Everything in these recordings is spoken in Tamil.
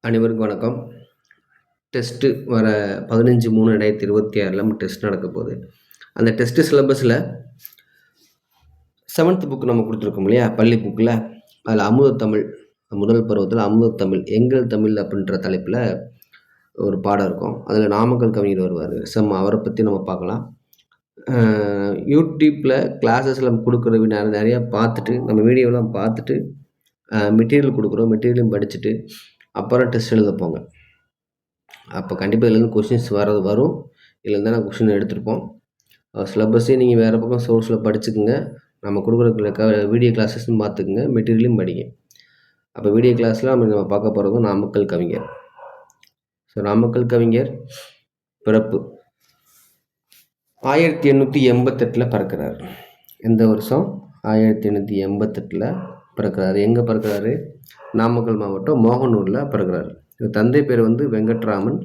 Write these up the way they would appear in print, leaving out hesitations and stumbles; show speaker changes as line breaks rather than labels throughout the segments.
அனைவருக்கும் வணக்கம். டெஸ்ட்டு வர 15/3/2026 நம்ம டெஸ்ட் நடக்க போகுது. அந்த டெஸ்ட்டு சிலபஸில் 7th புக் நம்ம கொடுத்துருக்கோம் இல்லையா, பள்ளி புக்கில். அதில் அமுதத்தமிழ், முதல் பருவத்தில் அமுதத்தமிழ், எங்கள் தமிழ் அப்படின்ற தலைப்பில் ஒரு பாடம் இருக்கும். அதில் நாமக்கல் கவிஞர் வருவார். அவரை பற்றி நம்ம பார்க்கலாம். யூடியூப்பில் கிளாஸஸில் நம்ம கொடுக்குற நிறையா பார்த்துட்டு, நம்ம வீடியோலாம் பார்த்துட்டு மெட்டீரியல் கொடுக்குறோம். மெட்டீரியலும் படிச்சுட்டு அப்புறம் டெஸ்ட் எழுத போங்க. அப்போ கண்டிப்பாக இதுலேருந்து கொஷின்ஸ் வரும். இதுலேருந்து நான் கொஷின் எடுத்திருப்போம். சிலபஸையும் நீங்கள் வேறு பக்கம் சோர்ஸில் படிச்சுக்குங்க. நம்ம கொடுக்குற வீடியோ கிளாஸஸும் பார்த்துக்குங்க, மெட்டீரியலும் படிங்க. அப்போ வீடியோ கிளாஸில் நம்ம பார்க்க போகிறதும் நாமக்கல் கவிஞர். ஸோ நாமக்கல் கவிஞர் பிறப்பு 1888 பிறக்கிறார். எந்த வருஷம்? 1888 பிறக்கிறாரு. எங்கே பிறக்கிறாரு? நாமக்கல் மாவட்டம் மோகனூரில் பிறக்கிறாரு. தந்தை பேர் வெங்கட்ராமன்,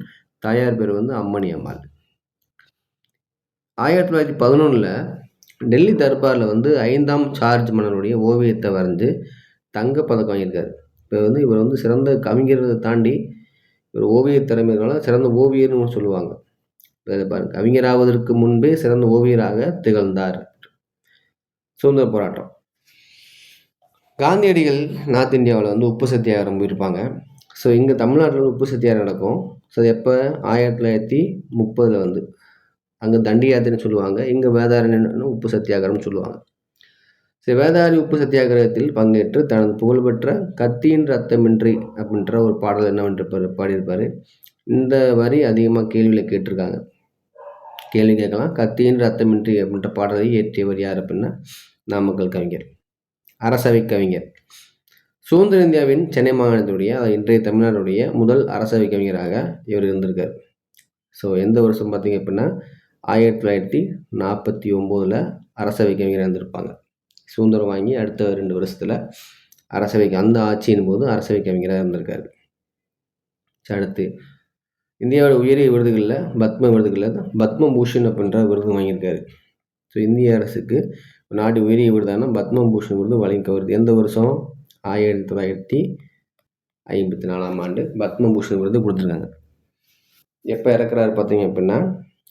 தாயார் பேர் அம்மணி அம்மாள். 1911 டெல்லி தர்பாரில் 5ஆம் சார்ஜ் மன்னனுடைய ஓவியத்தை வரைஞ்சி தங்கப்பதக்கம் வாங்கியிருக்காரு. இப்போ இவர் சிறந்த கவிஞர்களை தாண்டி இவர் ஓவிய திறமையினால சிறந்த ஓவியர்னு சொல்லுவாங்க. பாருங்க, கவிஞராவதற்கு முன்பே சிறந்த ஓவியராக திகழ்ந்தார். சுதந்திர போராட்டம். காந்தியடிகள் நார்த் இந்தியாவில் உப்பு சத்தியாகிரகம் இருப்பாங்க. ஸோ இங்கே தமிழ்நாட்டில் உப்பு சத்தியாகிரகம் நடக்கும். ஸோ எப்போ? 1930 அங்கே தண்டி யாத்திரைன்னு சொல்லுவாங்க. இங்கே வேதாரண்யன்னு உப்பு சத்தியாகிரகம்னு சொல்லுவாங்க. ஸோ வேதாரி உப்பு சத்தியாகிரகத்தில் பங்கேற்று தனது புகழ்பெற்ற கத்தியின் ரத்தமின்றி அப்படின்ற ஒரு பாடல் என்னவென்று பாடியிருப்பார். இந்த வரி அதிகமாக கேள்வியில் கேட்டிருக்காங்க. கேள்வி கேட்கலாம். கத்தியின் ரத்தமின்றி அப்படின்ற பாடலை இயற்றியவர் யார் அப்படின்னா நாமக்கல் கவிஞர். அரசவை கவிஞர். சுதந்திர இந்தியாவின் சென்னை மாகாணத்துடைய இன்றைய தமிழ்நாடுடைய முதல் அரசவை கவிஞராக இவர் இருந்திருக்கார். ஸோ எந்த வருஷம் பார்த்தீங்க அப்படின்னா 1949 அரசவை கவிஞராக இருந்திருப்பாங்க. சுதந்திரம் வாங்கி அடுத்த 2 வருஷத்தில் அரசவைக்கு அந்த ஆட்சியின் போது அரசவை கவிஞராக இருந்திருக்காரு. அடுத்து இந்தியாவோட உயரிய விருதுகளில் பத்ம விருதுகளில் பத்மபூஷன் அப்படின்ற விருது வாங்கியிருக்காரு. ஸோ இந்திய அரசுக்கு நாடு உயரிய விருதான பத்மபூஷன் விருது வழங்கி வருது. எந்த வருஷம்? 1954ஆம் ஆண்டு பத்மபூஷன் விருது கொடுத்துருக்காங்க. எப்போ இறக்குறாரு பார்த்தீங்க அப்படின்னா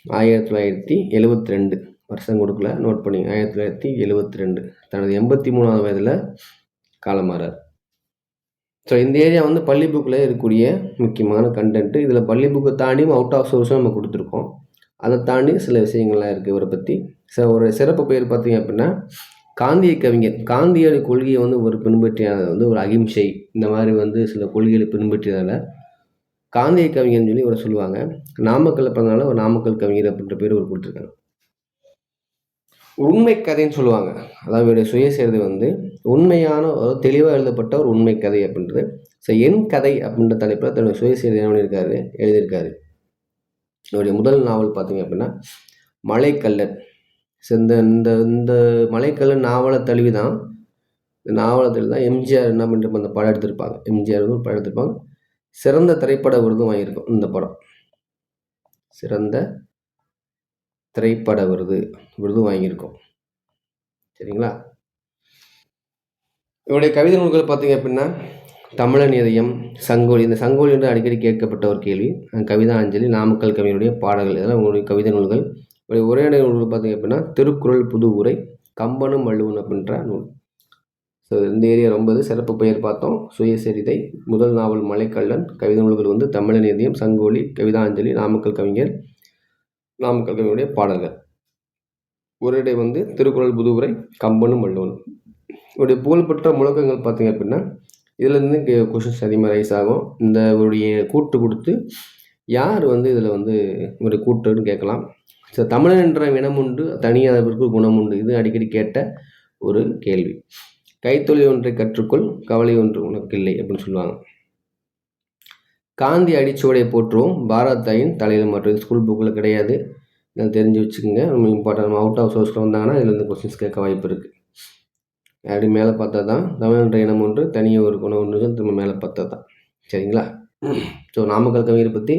1972. வருஷம் கொடுக்கல, நோட் பண்ணி. 1972 தனது 83வது வயதில் காலமாறார். ஸோ இந்த ஏரியா பள்ளி புக்கில் இருக்கக்கூடிய முக்கியமான கண்டென்ட்டு. இதில் பள்ளி புக்கை தாண்டியும் அவுட் ஆஃப் சோர்ஸும் நம்ம கொடுத்துருக்கோம். அதை தாண்டி சில விஷயங்கள்லாம் இருக்குது இவரை பற்றி. ஸோ ஒரு சிறப்பு பெயர் பார்த்தீங்க அப்படின்னா காந்திய கவிஞர். காந்தியோட கொள்கையை ஒரு பின்பற்றியது ஒரு அகிம்சை, இந்த மாதிரி சில கொள்கைகளை பின்பற்றியதால் காந்திய கவிஞர்னு சொல்லி இவரை சொல்லுவாங்க. நாமக்கல்ல பிறந்தனால ஒரு நாமக்கல் கவிஞர் அப்படின்ற பேர் இவர் கொடுத்துருக்காங்க. உண்மை கதைன்னு சொல்லுவாங்க. அதாவது இவருடைய சுயசரிதை உண்மையான தெளிவாக எழுதப்பட்ட ஒரு உண்மை கதை அப்படின்றது. ஸோ என் கதை அப்படின்ற தலைப்பில் தன்னுடைய சுயசரிதை என்ன பண்ணியிருக்காரு, எழுதியிருக்காரு. இவருடைய முதல் நாவல் பார்த்தீங்க அப்படின்னா மலைக்கல்லன். இந்த இந்த இந்த மலைக்கல்லன் நாவலை தழுவி தான், இந்த நாவலை தழுவி தான் எம்ஜிஆர் என்ன பண்ணிட்டு அந்த படம் எடுத்திருப்பாங்க. எம்ஜிஆர் ஒரு படம் எடுத்திருப்பாங்க. சிறந்த திரைப்பட விருதும் வாங்கியிருக்கும் இந்த படம். சிறந்த திரைப்பட விருது வாங்கியிருக்கோம். சரிங்களா? இவருடைய கவிதை நூல்கள் பார்த்தீங்க அப்படின்னா தமிழன் இதயம், சங்கோலி. இந்த சங்கோலி என்று அடிக்கடி கேட்கப்பட்ட ஒரு கேள்வி. கவிதா அஞ்சலி, நாமக்கல் கவிஞருடைய பாடல்கள், இதெல்லாம் உங்களுடைய கவிதை நூல்கள். இவருடைய உரையாடல் நூல்கள் பார்த்தீங்க அப்படின்னா திருக்குறள் புது உரை, கம்பனும் வள்ளுவன் அப்படின்ற நூல். ஸோ இந்த ஏரியா ரொம்ப சிறப்பு பெயர் பார்த்தோம். சுயசரிதை, முதல் நாவல் மலைக்கல்லன், கவிதை நூல்கள் தமிழன் இதயம், சங்கோலி, கவிதா அஞ்சலி, நாமக்கல் கவிஞர், நாமக்கல் கவிஞருடைய பாடல்கள். உரையடை திருக்குறள் புது உரை, கம்பனும் வள்ளுவன். இவருடைய புகழ்பெற்ற முழக்கங்கள் பார்த்தீங்க அப்படின்னா இதுலேருந்து கொஷின்ஸ் அதிகமாக ரைஸ் ஆகும். இந்த இவருடைய கூட்டு கொடுத்து யார் இதில் இவருடைய கூட்டுன்னு கேட்கலாம். ஸோ தமிழன் என்ற இனம் உண்டு, தனியாதவருக்கு குணம் உண்டு. இது அடிக்கடி கேட்ட ஒரு கேள்வி. கைத்தொழில் ஒன்றை கற்றுக்கொள், கவலை ஒன்று உனக்கு இல்லை அப்படின்னு சொல்லுவாங்க. காந்தி அடிச்சுவடையை போற்றுவோம், பாரத் தாயின் தலையில் மாற்று. ஸ்கூல் புக்கில் கிடையாது, நான் தெரிஞ்சு வச்சுக்கோங்க. நம்ம இம்பார்ட்டன் அவுட் ஆஃப் சோர்ஸில் வந்தாங்கன்னா இதுலேருந்து கொஸ்டின்ஸ் கேட்க வாய்ப்பு இருக்குது. அப்படி மேலே பார்த்தா தான் தமிழ் என்ற இனம் ஒன்று, தனியாக ஒரு குணம் ஒன்று, திரும்ப மேலே பார்த்தா தான். சரிங்களா? ஸோ நாமக்கல் கவிஞரை பற்றி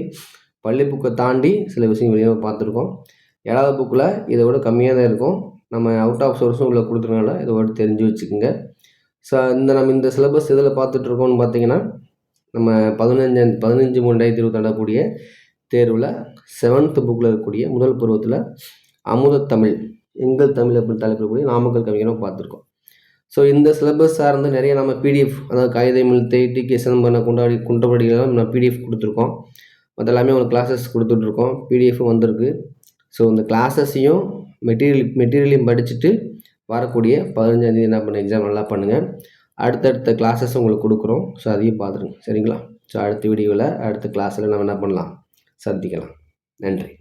பள்ளி புக்கை தாண்டி சில விஷயங்கள் வெளியாக பார்த்துருக்கோம். 7வது புக்கில் இதை விட கம்மியாக தான் இருக்கும். நம்ம அவுட் ஆஃப் சோர்ஸும் உள்ள கொடுத்துருனால இதை விட தெரிஞ்சு வச்சுக்கோங்க. ஸோ நம்ம இந்த சிலபஸ் இதில் பார்த்துட்ருக்கோம்னு பார்த்தீங்கன்னா நம்ம 15/3/2022 நடக்கக்கூடிய தேர்வில் 7th புக்கில் இருக்கக்கூடிய முதல் பருவத்தில் அமுதத்தமிழ், எங்கள் தமிழ் அப்படின்னு தலைப்பிடக்கூடிய நாமக்கல் கவிஞரும் பார்த்துருக்கோம். ஸோ இந்த சிலபஸ் சார்ந்து நிறைய நம்ம பிடிஎஃப், அதாவது காகிதமிழ் டிகே சிதம்பரம் குன்றப்படிகள்லாம் நம்ம பிடிஎஃப் கொடுத்துருக்கோம். அதெல்லாமே உங்களுக்கு கிளாஸஸ் கொடுத்துட்ருக்கோம். பிடிஎஃப்பும் வந்திருக்கு. ஸோ இந்த கிளாஸஸையும் மெட்டீரியலையும் படிச்சுட்டு வரக்கூடிய 15ஆம் தேதி என்ன பண்ண எக்ஸாம் நல்லா பண்ணுங்கள். அடுத்தடுத்த கிளாஸஸ் உங்களுக்கு கொடுக்குறோம். ஸோ அதையும் பார்த்துருங்க, சரிங்களா? ஸோ அடுத்த வீடியோவில் அடுத்த கிளாஸில் நம்ம என்ன பண்ணலாம், சந்திக்கலாம். நன்றி.